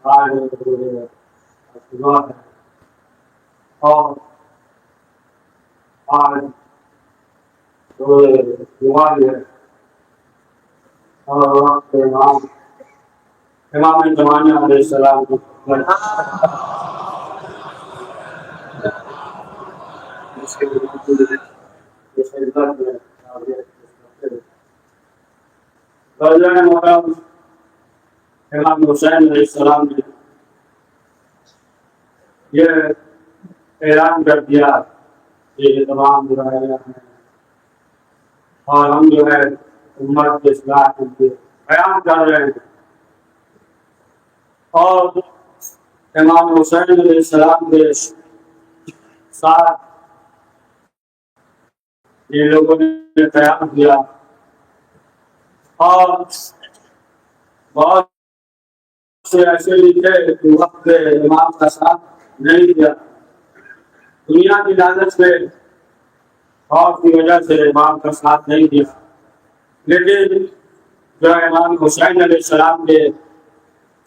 آج صبح ہے اور آج جمعہ ہے اور وقت امام زمانہ علیہ السلام کی محرم امام حسین علیہ السلام نے یہ اعلان کر دیا کہ یہ تمام برائیاں ہیں اور ہم جو ہے امت کے اصلاح کے لیے قیام کر رہے ہیں اور امام حسین علیہ السلام کے ساتھ یہ لوگوں نے قیام کیا اور بہت سے ایسے لکھے کہ وقت امام کا ساتھ نہیں دیا دنیا کی لالچ سے خوف کی وجہ سے امام کا ساتھ نہیں دیا لیکن جو امام حسین علیہ السلام کے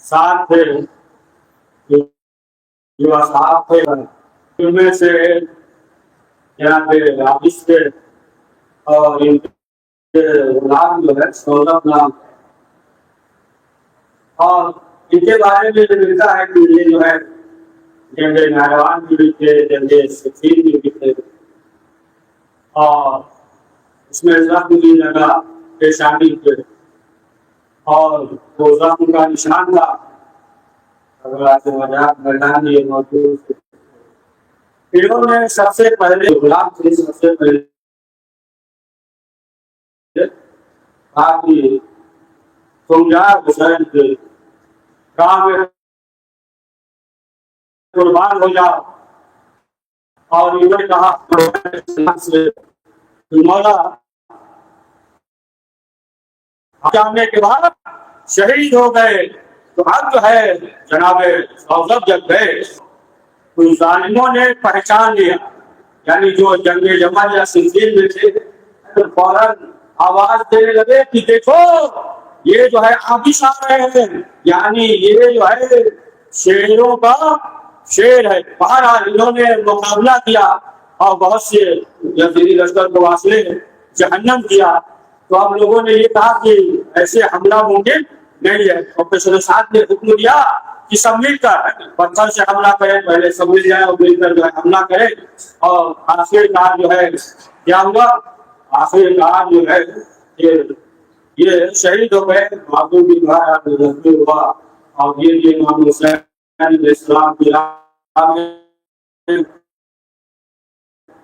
ساتھ تھے جو اصحاب تھے ان میں سے جناب حافظ تھے اور ان کے غلام جو ہے سولت نام اور ان کے بارے میں جو ملتا ہے کہ یہ جو ہے جنگ نہروان بھی تھے جنگ صفین بھی تھے اور اس میں زخم بھی لگا پیشانی تھے اور وہ زخم کا نشان تھا میدان یہ موجود تھے انہوں نے سب سے پہلے غلام تھے سب سے پہلے کہا کہ تم جا حسین کے کام میں قربان ہو جاؤ اور انہوں نے کہا سے مولا جانے کے بعد شہید ہو گئے تو اب جو ہے جناب سوزب جب گئے تو ظالموں نے پہچان لیا یعنی جو جنگ جمل یا صفین میں تھے تو فوراً آواز دینے لگے کہ دیکھو یہ جو ہے آبش آ رہے ہیں یعنی یہ جو ہے شیروں کا شیر ہے بہرحال انہوں نے مقابلہ کیا اور بہت سے یزیدی لشکر کو واصلے جہنم کیا تو ہم لوگوں نے یہ کہا کہ ایسے حملہ ممکن نہیں ہے اور پیشور ساتھ نے حکم دیا کہ سب مل کر پتھر سے حملہ کریں پہلے سب مل جائے اور مل کر جو ہے حملہ کریں اور آخر کار جو ہے کیا ہوا آخر کار جو ہے یہ شہید ہو گئے معبود کی ہوا اور یہ امام حسین علیہ السلام کی راہ میں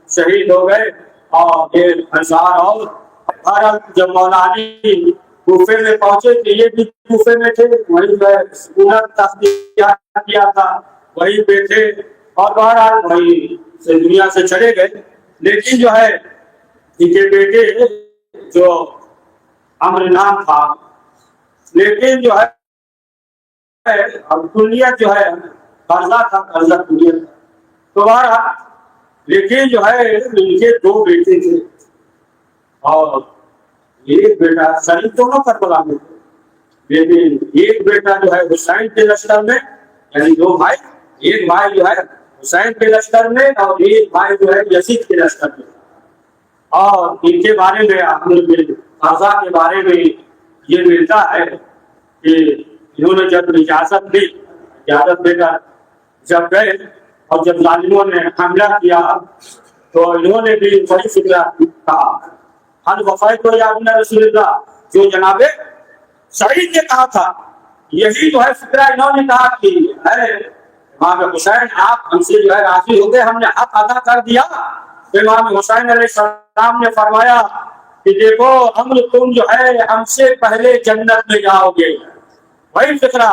شہید ہو گئے اور یہ ہزار اور بھارت جب مولا علی کوفے میں پہنچے تو یہ بھی کوفے میں تھے وہیں کیا تھا وہیں پہ تھے اور بہرحال وہیں سے دنیا سے چلے گئے لیکن جو ہے ان کے بیٹے جو امر نام تھا لیکن جو ہے کلیت جو ہے قرضہ تھا قرضہ کلیت تو بہرحال لیکن جو ہے ان کے دو بیٹے تھے اور ایک بیٹا شریف دونوں کربلا میں تھے لیکن ایک بیٹا جو ہے حسین کے لشکر میں یعنی دو بھائی ایک بھائی جو ہے حسین کے لشکر میں اور ایک بھائی جو ہے یزید کے لشکر میں اور ان کے بارے میں قرضہ کے بارے میں یہ ملتا ہے کہ انہوں نے جب اجازت دی اجازت دے کر جب گئے اور جب ظالموں نے حملہ کیا تو انہوں نے بھی وہی فکر کہا ہر وفائد کو یاد رسول اللہ جو جناب سعید نے کہا تھا یہی جو ہے فکرہ انہوں نے کہا کہ ارے امام حسین آپ ہم سے جو ہے راضی ہو گئے ہم نے حق ادا کر دیا امام حسین علیہ السلام نے فرمایا کہ دیکھو ہم تم جو ہے ہم سے پہلے جنت میں جاؤ گے وہی فکرہ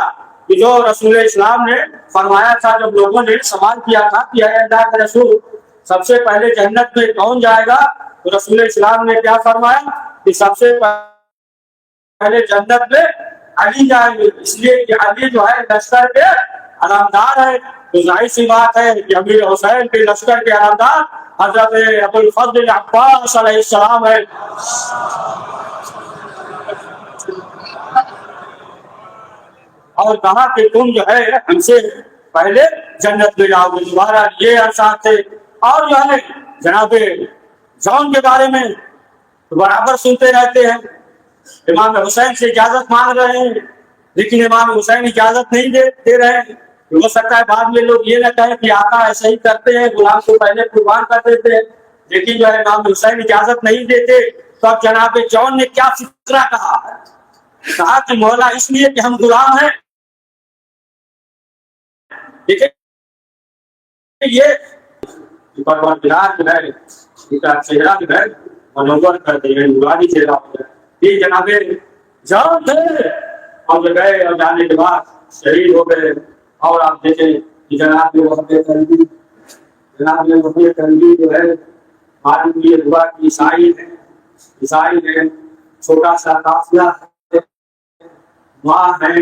کہ جو رسول اسلام نے فرمایا تھا جب لوگوں نے سوال کیا تھا کہ اے اللہ کے رسول سب سے پہلے جنت میں کون جائے گا تو رسول اسلام نے کیا فرمایا کہ سب سے پہلے جنت میں علی جائیں گے اس لیے کہ علی جو ہے لشکر کے علامدار ہے تو ظاہر سی بات ہے کہ امیر حسین کے لشکر کے علامدار حضرت ابو الفضل عباس علیہ السلام ہے اور کہا کہ تم جو ہے ہم سے پہلے جنت میں جاؤ گے. دوبارہ یہ ارشاد تھے. اور جو ہے جناب جون کے بارے میں برابر سنتے رہتے ہیں. امام حسین سے اجازت مانگ رہے ہیں لیکن امام حسین اجازت نہیں دے رہے ہیں. ہو سکتا ہے بعد میں لوگ یہ نہ کہیں کہ آقا ایسا ہی کرتے ہیں, غلام کو پہلے قربان کر دیتے ہیں, لیکن جو ہے امام حسین اجازت نہیں دیتے. تو اب جناب جون نے کیا فکرہ کہا کہ مولا اس لیے کہ ہم غلام ہیں. یہ پروردگار جو ہے چہرہ جو ہے منور کر دے گا, نورانی چہرہ ہو جائے. یہ جناب جون تھے اور جو گئے اور جانے کے بعد شہید ہو گئے. اور آپ دیکھیں کہ جناب تنگی جو ہے معلوم یہ ہوا کہ عیسائی ہے, چھوٹا سا قافلہ ہے, ماں ہے,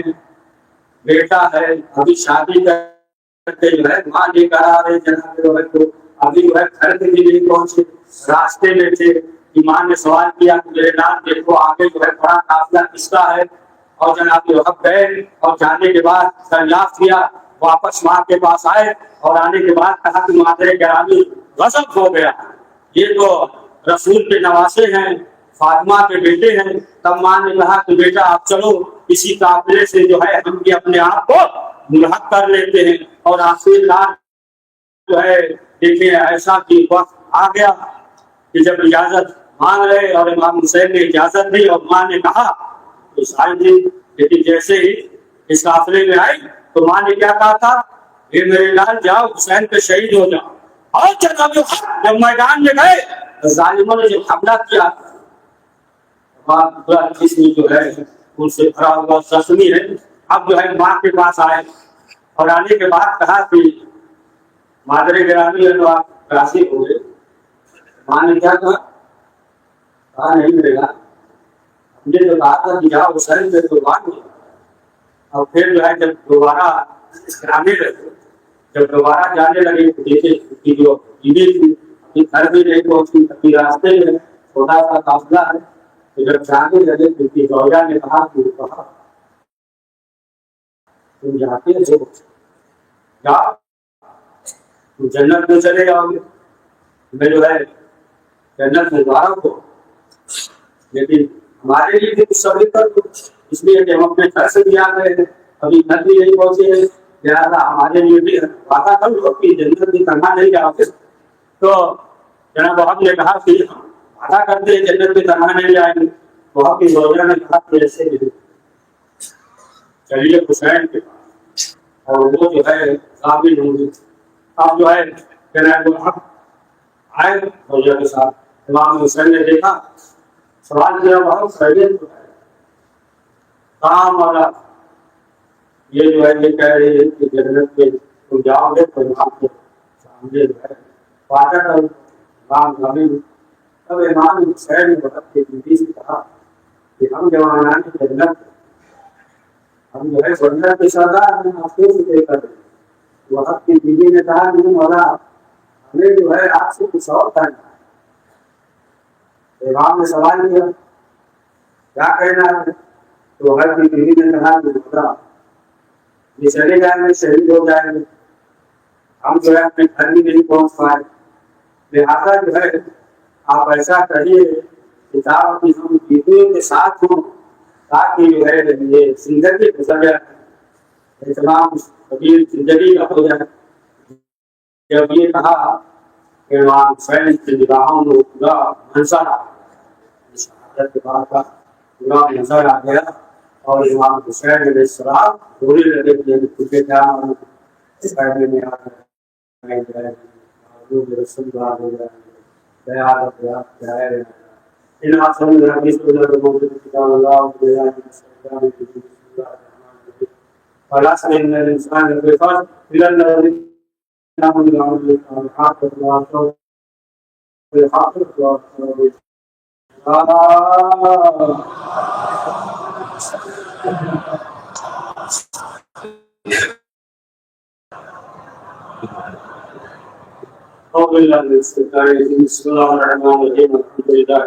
بیٹا ہے, ابھی شادی کرتے جو ہے ماں لے کر آ رہے جناب جو ہے. تو ابھی جو ہے گھر کے لیے نہیں پہنچے, راستے میں تھے. ایمان نے سوال کیا کہ میرے نام دیکھو آگے جو ہے بڑا قافلہ کس کا ہے. اور جناب وقت گئے اور جانے کے بعد دریافت کیا, واپس ماں کے پاس آئے اور آنے کے بعد کہا کہ مادر گرامی غضب ہو گیا, یہ تو رسول کے نواسے ہیں, فاطمہ کے بیٹے ہیں. تب ماں نے کہا کہ بیٹا آپ چلو اسی قافلے سے جو ہے ہم بھی اپنے آپ کو ملحق کر لیتے ہیں. اور آخرکار جو ہے دیکھیے ایسا کہ وقت آ گیا کہ جب اجازت مانگ رہے اور امام حسین نے اجازت دی اور ماں نے کہا تو شاید تھی. لیکن جیسے ہی اس قافلے میں آئی تو ماں نے کیا کہا تھا, یہ میرے لال جاؤ حسین پہ شہید ہو جاؤ. اور جب میدان میں گئے ظالموں نے جب حملہ کیا جس میں جو ہے ان سے بھرا ہوا زخمی ہے, اب جو ہے ماں کے پاس آئے اور آنے کے بعد کہا کہ مادر گرامی ہے تو آپ راضی ہو گئے. ماں نے کیا کہا نہیں ملے گا, ہم نے جو کہا تھا کہ جاؤ حسین پہ قربان ہو. اور پھر جو ہے جب دوبارہ جانے لگے تو دیکھے کہ جو بیوی تھی گھر بھی نہیں پہنچی, ابھی راستے میں چھوٹا سا قافلہ ہے. تو جب جانے لگے کیونکہ زوجہ نے کہا تم جاتے ہو جاؤ تم جنت میں چلے جاؤ گے, میں جو ہے جنت مبارک ہو. لیکن ہمارے لیے بھی کچھ صبر کر دو, اس لیے کہ ہم اپنے گھر سے بھی آ گئے ہیں, ابھی گھر بھی نہیں پہنچے ہیں, لہٰذا ہمارے لیے بھی وعدہ کر لو کہ جنت بھی تنہا نہیں جاؤ گے. تو جناب وہاں نے کہا کہ وعدہ کرتے ہیں جنت بھی تنہا نہیں جائیں گے. وہاں کی زوجہ نے کہا کہ ایسے بھی چلیے حسین کے پاس اور وہ جو ہے قابل ہوں گے. اب جو ہے جناب آئے زوجہ کے ساتھ. امام حسین نے دیکھا سوال کیا بہت خیریت ہے کام والا, یہ جو ہے یہ کہہ رہی ہے کہ جنت میں تم جاؤ گے تو امام کے سامنے جو ہے وعدہ کرو امام غمی. تب امام حسین نے وقت کی بیوی سے کہا کہ ہم جوانان کی جنت ہم جو ہے جنت کے سردار ہیں, آپ کیسے طے کر رہے ہیں. وقت کی بیوی نے کہا کہ مولا ہمیں جو ہے آپ سے کچھ اور کرنا ہے. امام نے سوال کیا کیا کہنا ہے, تو ہر کی بیوی نے کہا کہ یہ چلے جائیں گے شہید ہو جائیں گے, ہم جو ہے اپنے گھر بھی نہیں پہنچ پائے, لہٰذا جو ہے آپ ایسا کریے کتاب کی ہم بیویوں کے ساتھ ہوں تاکہ جو ہے یہ زندگی گزر جائے, اہتمام قبیل زندگی کا ہو جائے. جب یہ کہا کہ امام حسین کی نگاہوں میں پورا منظر شہادت کے بعد کا پورا منظر آ گیا اور امام حسین علیہ السلام رونے لگے کہ کیا اس قائدے میں آ گئے رسول اللہ ہو جائے ان آسان حدیث کو کتاب اللہ خلاص ان الانسان بالفرض الى الذي بسم الله الرحمن الرحيم الحمد لله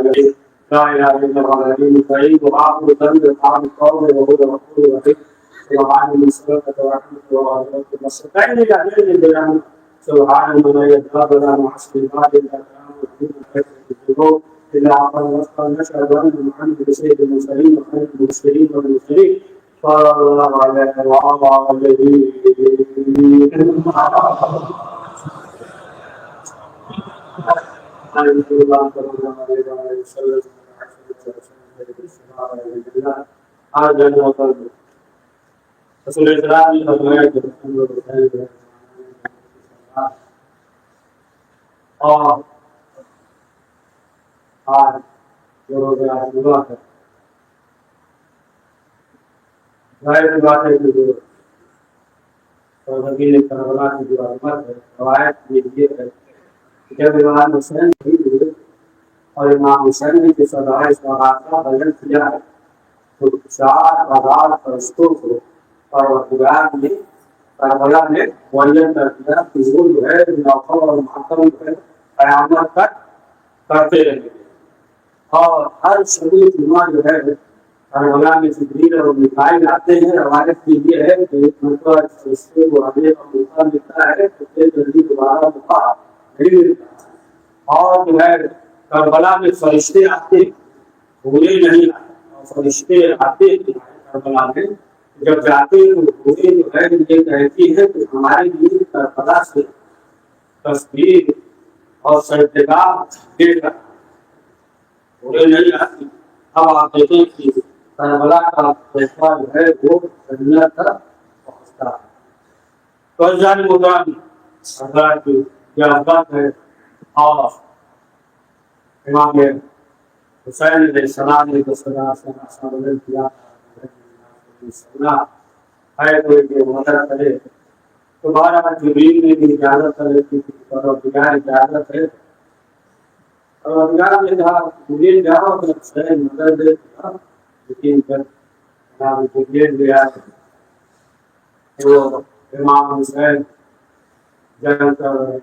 لا اله الا الله العلي الكريم وآخر ذنب قام القول وهو الغفور الرحيم سبحان المسلمة ورحمة الله وبركاته نہیں جاتے ہیں دیران سبحان من يدعى بلا معصر الباب الأكرام والدين إلى عقل وفقا نشهد أن محمد سيد المرسلين وخير المرسلين والمرسلين صلى الله عليه وعلى آله رسول اسلام نے فرمایا کہ اور آج جو روزہ عاشورا ہے ظاہر بات ہے کہ زمین کربلا کی جو عظمت ہے روایت یہ ہے کہ جب امام حسین شہید ہوئے اور امام حسین نے جو سزائے کا بیان کیا ہے تو 4000 فرشتوں کو پروردگار نے کربلا میں معین کر دیا کہ وہ جو ہے نوفل اور ماتم جو ہے قیامت تک کرتے رہیں گے اور ہر شبی جمعہ جو ہے کربلا میں جبریل اور میکائیل آتے ہیں. روایت کی یہ ہے کہ ایک مرتبہ فرشتے کو آنے کا موقع ملتا ہے تو پھر جلدی دوبارہ موقع نہیں ملتا اور جو ہے کربلا میں فرشتے آتے بھولے نہیں اور فرشتے آتے کربلا میں جب جاتے تو بھولے جو ہے یہ کہتی ہے کہ ہمارے لیے کربلا سے تصویر اور سجدگاہ دے کر بھولے نہیں آتی. اب آپ دیکھیں کہ کربلا کا فیصلہ جو ہے وہ دنیا تک پہنچتا ہے. تو جان مدان حضرات کی یادگار ہے اور امام حسین علیہ السلام نے کیا ہے کوئی کہ مدد کرے تمہارا جبریل نے بھی اجازت کرے کہ اجازت ہے اور نے کہا جبریل جاؤ تو حسین مدد دے لیکن جب امام جبریل گیا وہ امام حسین جنگ کر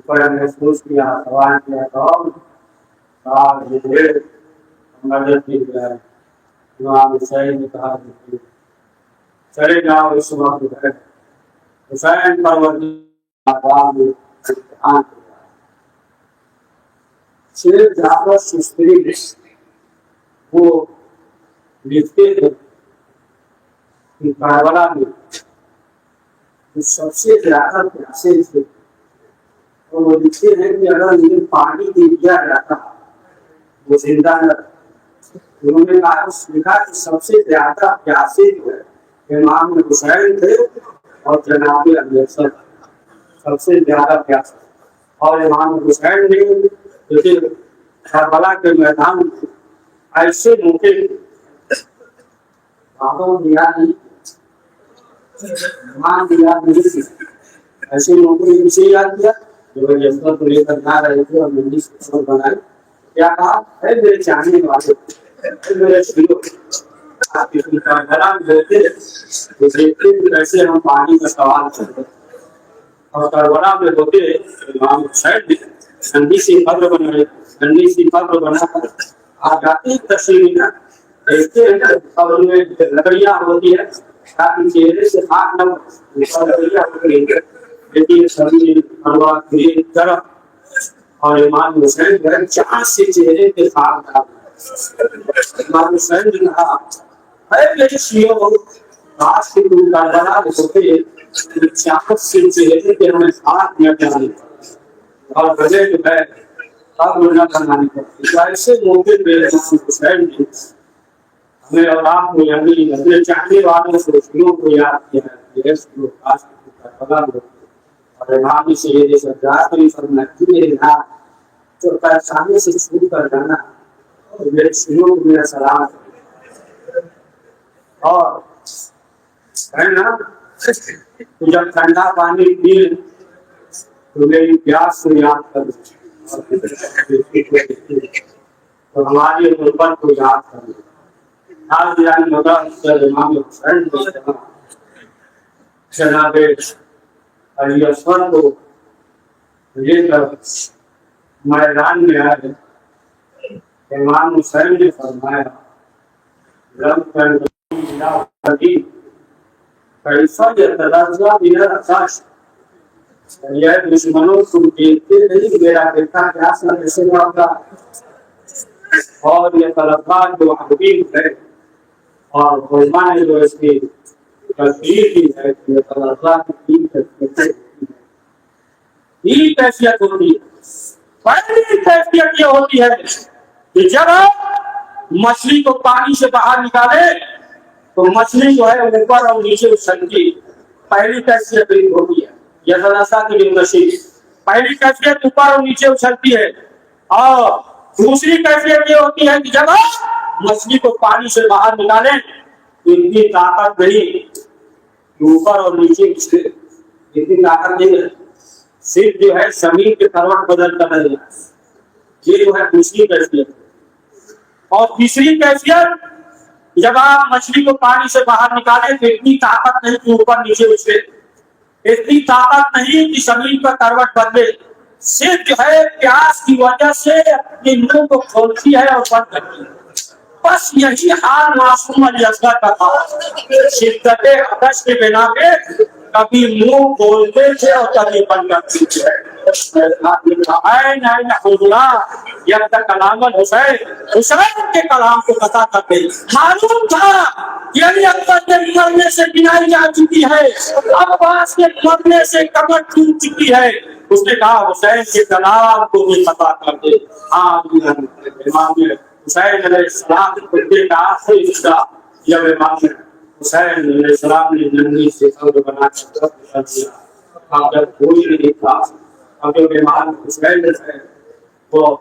پر محسوس کیا سوال کیا تو مدد کی جائے. امام حسین نے کہا چلے جاؤ اس وقت ہے حسین پروردگار نے امتحان کیا. شیخ جعفر شستری وہ لکھتے ہیں کہ کربلا میں سب سے زیادہ پیاسے تھے اور وہ لکھتے ہیں کہ اگر انہیں پانی دے دیا جاتا وہ زندہ نہ. انہوں نے لکھا کہ سب سے زیادہ پیاسے جو ہے امام حسین تھے اور جناب علی اکثر سب سے زیادہ پیاسے اور امام حسین نے کربلا کے میدان میں ایسے موقع ایسے موقع اسے یاد کیا جو جذبہ کو لے کر نہ رہے تھے اور منڈی سے بنائے کیا کہا ہے میرے چاہنے والے میرے کیسے ہم پانی کا سوال کرتے اور کربلا میں ہوتے امام حسین ٹھنڈی سی قبر بنائے ٹھنڈی سی قبر بنا کر آپ جاتے تشریح دیکھتے ہیں قبر میں لکڑیاں ہوتی ہے تاکہ چہرے سے خاک نہ لکڑیاں پکڑیں گے لیکن سبھی ہوا کی طرف اور امام حسین گھر 4 سے چہرے کے خاک ڈال امام حسین نے کہا ہے میرے شیعوں آج کے تم کربلا میں ہوتے 4 سے چہرے کے ہمیں خاک نہ ڈالیں اور وجہ جو ہے قبر نہ بنانے پڑتی. ایسے موقع پہ امام حسین نے ہمیں اور آپ کو یعنی اپنے چاہنے والوں سے کو یاد کیا ہے اور امام سے یہ سجاد بھی فرماتی ہے جو پریشانی سے چھوٹ کر جانا اور میرے شیعوں کو میرا سلام اور ہے نا جب ٹھنڈا پانی پی تو میری پیاس کو یاد کر تو ہماری غربت کو یاد کر آج یعنی امام حسین جناب علی اصغر کو لے کر میدان میں آئے. امام حسین نے فرمایا حکیم کیسا یتلذذ من العطش، یہ دشمنوں تم دیکھتے نہیں میرا بیٹا پیاس لگنے سے مرتا، اور یہ طلبات جو حکیم ہے اور علماء نے جو اس کی تصویر کی ہے کہ یہ طلبات کی کیفیت ہوتی ہے۔ پہلی کیفیت یہ ہوتی ہے کہ جب مچھلی کو پانی سے باہر نکالے تو مچھلی جو ہے اوپر اور نیچے اچھلتی، پہلی کیفیت ہوتی ہے یہ ثلاثہ کی بالنشیب، پہلی کیفیت اوپر اور نیچے اچھلتی ہے۔ اور دوسری کیفیت یہ ہوتی ہے کہ جب مچھلی کو پانی سے باہر نکالے تو اتنی طاقت نہیں کہ اوپر اور نیچے اچھلے، اتنی طاقت نہیں ہے، صرف جو ہے زمین کے کروٹ بدل کر رہے، یہ جو ہے دوسری کیفیت۔ اور تیسری کیفیت، جب آپ مچھلی کو پانی سے باہر نکالیں تو اتنی طاقت نہیں کہ اوپر نیچے اچھلے، اتنی طاقت نہیں کہ زمین کا کروٹ بدلے، صرف جو ہے پیاس کی وجہ سے اپنے منہ کو کھولتی ہے اور بند کرتی ہے۔ بس یہی حال معصوم علی اصغر کا تھا، شدت عطش کے بنا پہ کبھی منہ کھولتے تھے اور کبھی بند کرتے تھے۔ کلام الحسین، حسین کے کلام کو قطع کرتے، معلوم تھا یعنی اکبر کے مرنے سے بنائی جا چکی ہے، عباس کے مرنے سے کمر ٹوٹ چکی ہے، اس نے کہا حسین کے کلام کو بھی قطع کر دے۔ امام حسین علیہ السلام کے آخری حصہ جب امام حسین علیہ السلام نے ننھی سے قبر بنا کر دیا، اب جب کوئی نہیں تھا، اب جو امام حسین ہے وہ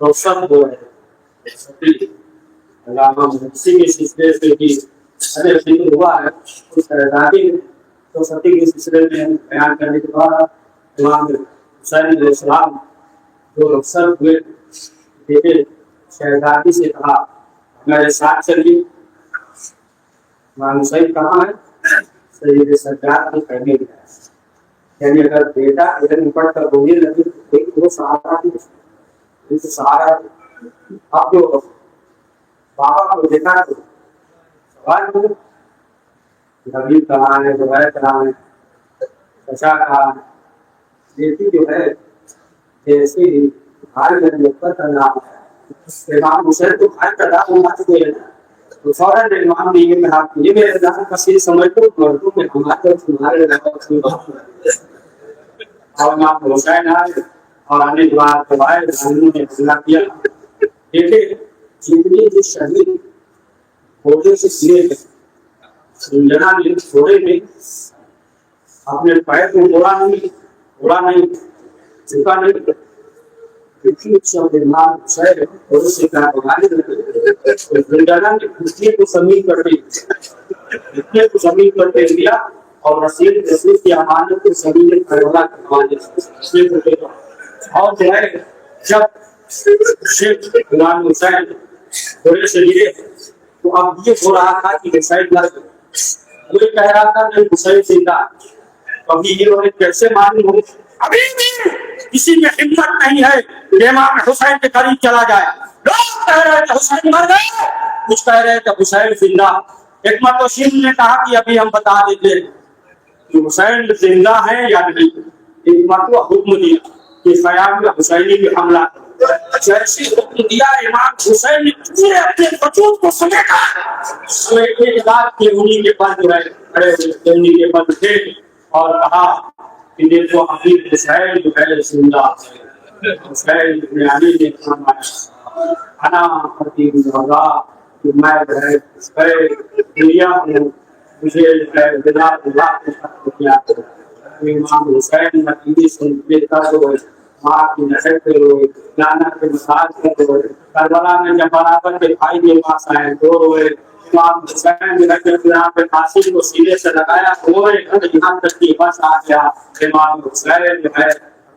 روشن ہو رہے علامہ محسی کے سلسلے سے بھی ارے ذکر ہوا ہے، اس شہزادی تو ستی کے سلسلے میں بیان کرنے کے بعد امام حسین علیہ السلام جو رخصت ہوئے دیکھے شہزادی سے کہا میرے ساتھ چلیے۔ امام حسین کہاں ہے؟ سید سجاد کے کہنے گیا، یعنی اگر بیٹا ادھر نپٹ کر رونے لگے تو وہ سہارا نہیں، سہارا اب جو بابا کو دیکھا تو سوال کرو نبی کہاں ہے، دوبارہ کہاں ہے، بچا کہاں ہے، بیٹی جو ہے جیسے ہی بھائی نے اوپر کرنا امام حسین تو بھائی کا دام ہونا چاہیے تو فوراً امام نے یہ کہا کہ یہ میرے دام کا صحیح سمجھ کو مردوں میں ہمارے تمہارے اور امام حسین آئے اور آنے کے بعد دوبارہ نے حملہ کیا۔ دیکھے جتنی جو شہید گھوڑے سے سلے تھے جناب گھوڑے میں اپنے پیر کو گھوڑا نہیں چکا نہیں، زمین پر ٹیک دیا اور رسول کی امانت کو زمین کربلا اور جو ہے جب شیخ غلام حسین گھوڑے سے گرے تو اب یہ ہو رہا تھا کہ حسین وہ کہہ رہا تھا کہ حسین زندہ، ابھی یہ کیسے معلوم ہو، ابھی بھی کسی میں ہمت نہیں ہے کہ امام حسین کے قریب چلا جائے، لوگ کہہ رہے کہ حسین مر گئے، کچھ کہہ رہے کہ حسین زندہ۔ حکمت وسیم نے کہا کہ ابھی ہم بتا دیتے کہ حسین زندہ ہے یا نہیں۔ حکمت کو حکم دیا کہ قیام حسینی بھی حملہ، جیسے حکم دیا امام حسین نے پورے اپنے وجود کو سمیٹا، سمیٹنے کے بعد انہی کے پاس جو ہے کھڑے ہوئے، انہی کے پاس تھے اور کہا کہ دیکھو حبیب حسین جو ہے زندہ ہے۔ حسین ابن علی نے فرمایا انا خطیب الرضا کہ میں جو ہے دنیا ہوں، مجھے جناب اللہ کے ساتھ کیا امام حسین نتیجے سے دیکھتا ہوئے ماں کی نظر پہ روئے، نانا کے مساج پہ روئے، کربلا میں جب برابر کے بھائی کے پاس آئے تو روئے، امام حسین نے یہاں پہ پھانسی کو سینے سے لگایا روئے، یہاں تک کہ بس آ گیا امام حسین جو ہے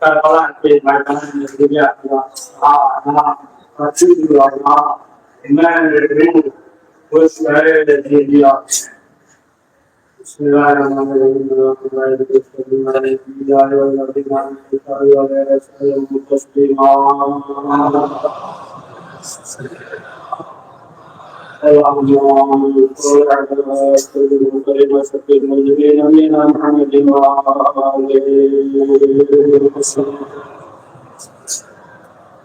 کربلا کے میدان میں گریا ہوا میں خوش ہے دیا۔ بسم اللہ الرحمن الرحیم۔ اللهم صل على سيدنا المسلمين نبينا محمد وآله وصحبه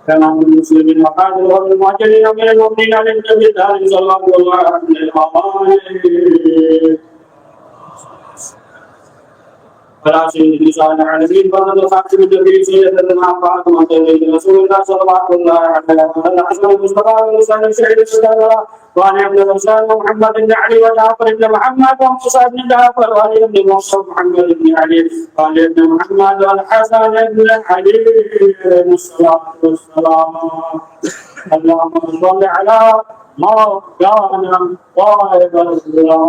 كما المسلمين وقاتل والمهاجرين من المؤمنين على النبي صلى الله عليه وسلم فلا شيء لسان العالمين فضل خاتم النبي سيدنا فاطمة بنت رسول الله صلى الله عليه وسلم حسن المصطفى ولسان الشهيد الشهداء وعلي بن رسول محمد بن علي وجعفر بن محمد وموسى بن جعفر وعلي بن محمد بن علي وعلي بن محمد والحسن بن علي عليه الصلاة والسلام. اللهم صل على مولانا طالب الإسلام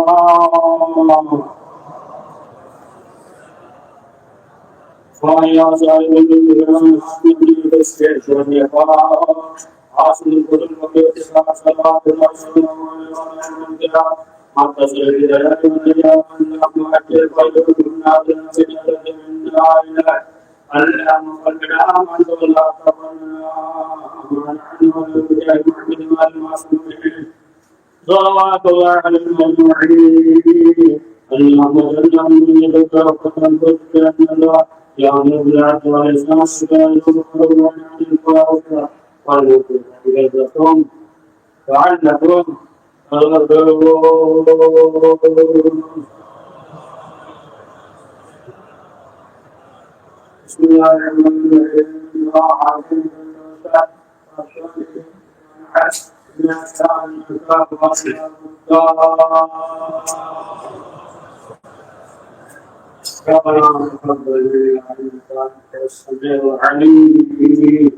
ويا صاحب الكرام حسن حاصل الكتب والاتفاق صلاة الله وسلم مع تسليم الهداية والنجاة والنعم والخير والخير من عبدنا بجلد من عائلة اللهم صلنا من تولى تقنا أمان عنه وبجاه محمد والمعصومين صلوات الله عليه أجمعين. اللهم صل من يدك وقتل كتب الله يا رب العالمين والإسلام والسلام والخير والفاروق والمغفرة لعلكم تغفرون. بسم الله الرحمن الرحيم. ربنا تقبل منا انك انت السميع العليم.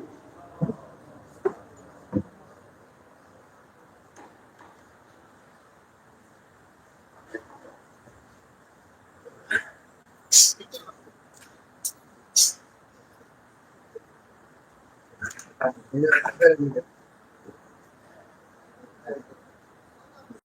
Yeah.